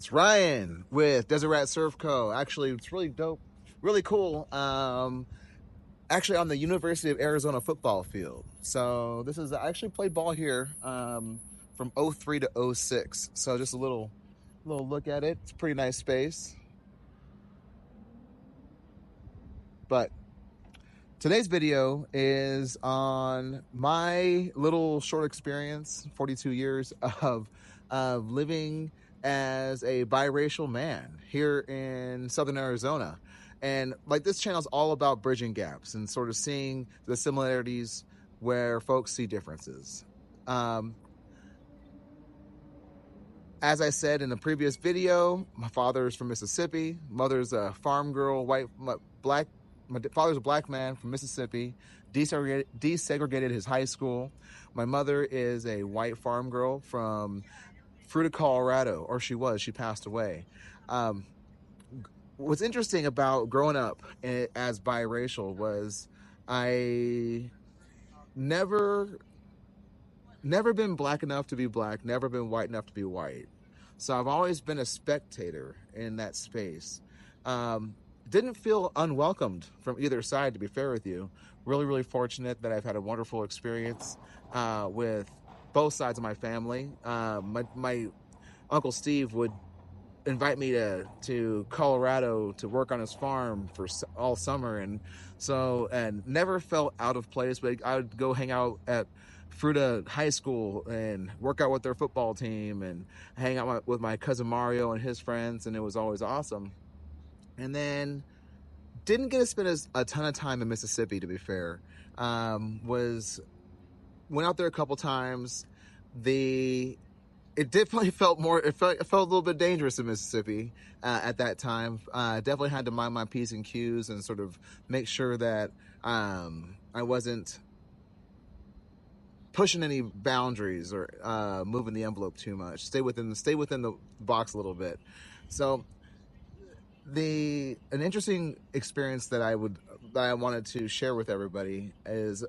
It's Ryan with Desert Surf Co. Actually, it's really dope, really cool. Actually, on the University of Arizona football field. So this is, I actually played ball here from '03 to '06. So just a little look at it. It's a pretty nice space. But today's video is on my little short experience, 42 years of living as a biracial man here in Southern Arizona. And like, this channel is all about bridging gaps and sort of seeing the similarities where folks see differences. As I said in the previous video, my father is from Mississippi. Mother's a farm girl, black. My father's a black man from Mississippi, desegregated his high school. My mother is a white farm girl from Fruita, Colorado, or she passed away. What's interesting about growing up as biracial was I never been black enough to be black, never been white enough to be white. So I've always been a spectator in that space. Didn't feel unwelcomed from either side, to be fair with you. Really fortunate that I've had a wonderful experience with both sides of my family. My Uncle Steve would invite me to Colorado to work on his farm for all summer, and never felt out of place. But I would go hang out at Fruita High School and work out with their football team and hang out with my cousin Mario and his friends, and it was always awesome. And then didn't get to spend a ton of time in Mississippi, to be fair. Went out there a couple times. It definitely felt it felt a little bit dangerous in Mississippi at that time. Definitely had to mind my P's and Q's and sort of make sure that I wasn't pushing any boundaries or moving the envelope too much. Stay within the box a little bit. So an interesting experience that I wanted to share with everybody is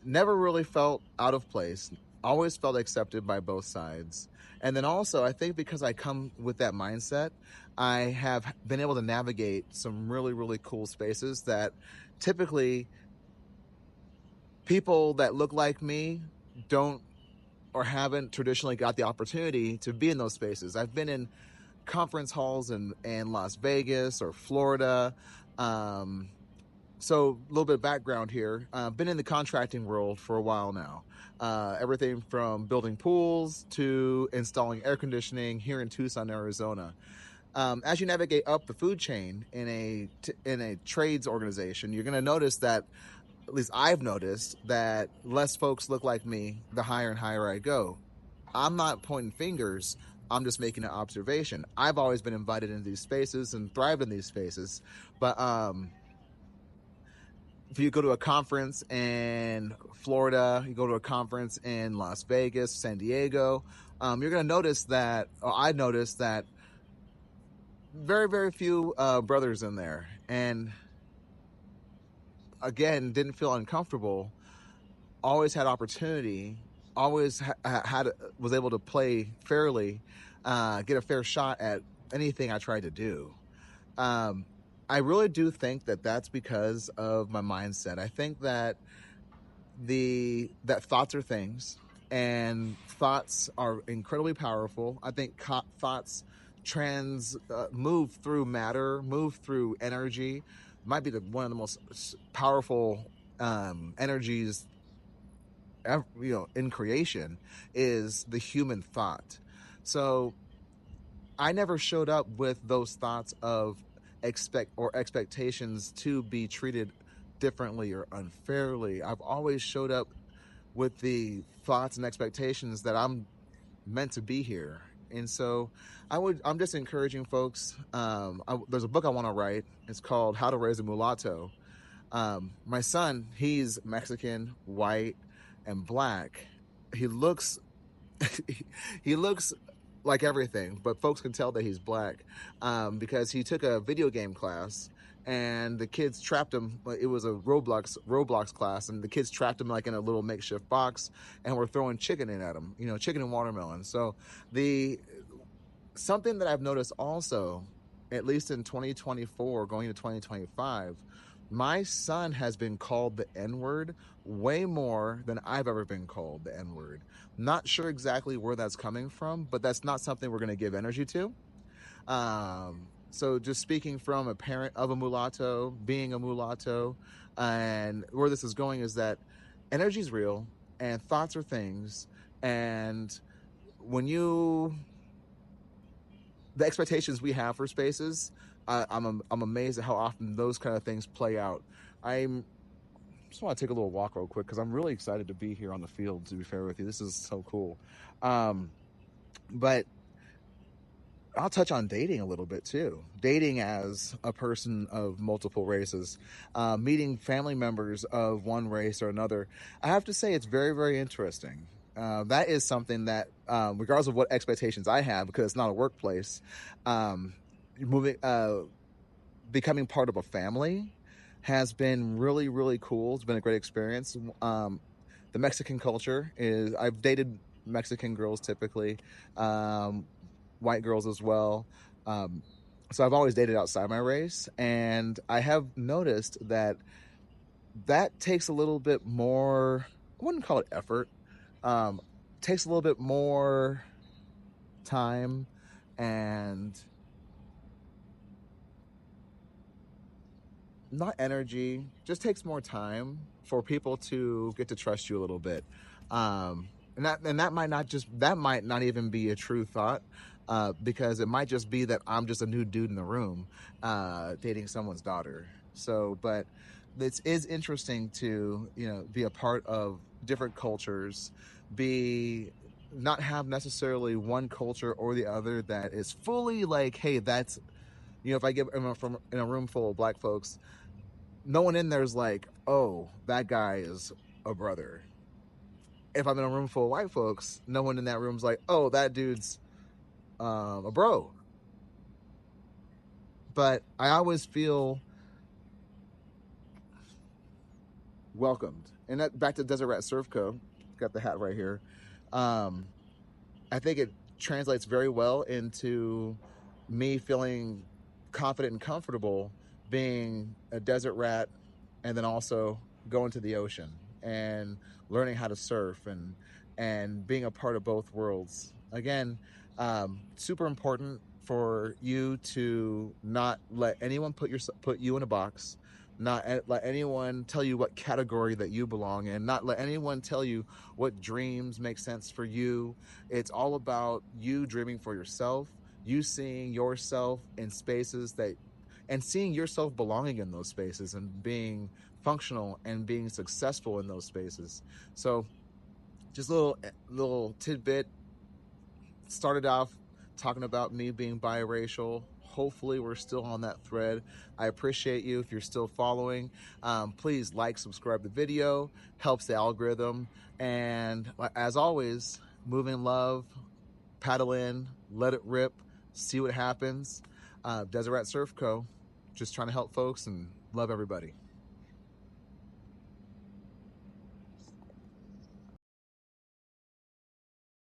never really felt out of place. Always felt accepted by both sides. And then also, I think because I come with that mindset, I have been able to navigate some really cool spaces that typically people that look like me don't or haven't traditionally got the opportunity to be in those spaces. I've been in conference halls in Las Vegas or Florida. So a little bit of background here. I've been in the contracting world for a while now. Everything from building pools to installing air conditioning here in Tucson, Arizona. As you navigate up the food chain in a trades organization, you're going to notice that, at least I've noticed, that less folks look like me the higher and higher I go. I'm not pointing fingers. I'm just making an observation. I've always been invited into these spaces and thrived in these spaces. But if you go to a conference in Florida, you go to a conference in Las Vegas, San Diego, you're going to notice that, or I noticed that, very few brothers in there. And again, didn't feel uncomfortable. Always had opportunity. Always was able to play fairly, get a fair shot at anything I tried to do. I really do think that that's because of my mindset. I think that that thoughts are things, and thoughts are incredibly powerful. I think thoughts move through matter, move through energy. Might be one of the most powerful energies in creation is the human thought. So I never showed up with those thoughts of expectations to be treated differently or unfairly. I've always showed up with the thoughts and expectations that I'm meant to be here. And so I'm just encouraging folks. There's a book I want to write. It's called How to Raise a Mulatto. My son, he's Mexican, white, and black. He looks like everything, but folks can tell that he's black because he took a video game class, and the kids trapped him. It was a Roblox class, and the kids trapped him like in a little makeshift box, and were throwing chicken in at him, chicken and watermelon. So something that I've noticed also, at least in 2024 going to 2025, my son has been called the N-word way more than I've ever been called the N-word. Not sure exactly where that's coming from, but that's not something we're going to give energy to. So just speaking from a parent of a mulatto, being a mulatto, and where this is going is that energy is real and thoughts are things. And when the expectations we have for spaces, I'm amazed at how often those kind of things play out. I'm just want to take a little walk real quick because I'm really excited to be here on the field, to be fair with you. This is so cool. But I'll touch on dating a little bit too. Dating as a person of multiple races, meeting family members of one race or another. I have to say it's very, very interesting. That is something that, regardless of what expectations I have, because it's not a workplace, moving, becoming part of a family has been really, really cool. It's been a great experience. The Mexican culture is, I've dated Mexican girls typically, white girls as well. So I've always dated outside my race, and I have noticed that that takes a little bit more, I wouldn't call it effort, takes a little bit more time and not energy, just takes more time for people to get to trust you a little bit. And that might not even be a true thought, because it might just be that I'm just a new dude in the room, dating someone's daughter. So, but it is interesting to, be a part of different cultures, be not have necessarily one culture or the other that is fully like, hey, that's, if I get from in a room full of black folks, no one in there is like, oh, that guy is a brother. If I'm in a room full of white folks, no one in that room's like, oh, that dude's a bro. But I always feel welcomed. And that, back to Desert Rat Surf Co. Got the hat right here. I think it translates very well into me feeling confident and comfortable being a desert rat, and then also going to the ocean and learning how to surf and being a part of both worlds. Again, super important for you to not let anyone put you in a box, not let anyone tell you what category that you belong in, not let anyone tell you what dreams make sense for you. It's all about you dreaming for yourself, you seeing yourself in spaces and seeing yourself belonging in those spaces and being functional and being successful in those spaces. So just a little tidbit. Started off talking about me being biracial. Hopefully we're still on that thread. I appreciate you if you're still following. Please like, subscribe the video, helps the algorithm. And as always, move in love, paddle in, let it rip, see what happens. Desert Rat Surf Co. Just trying to help folks and love everybody.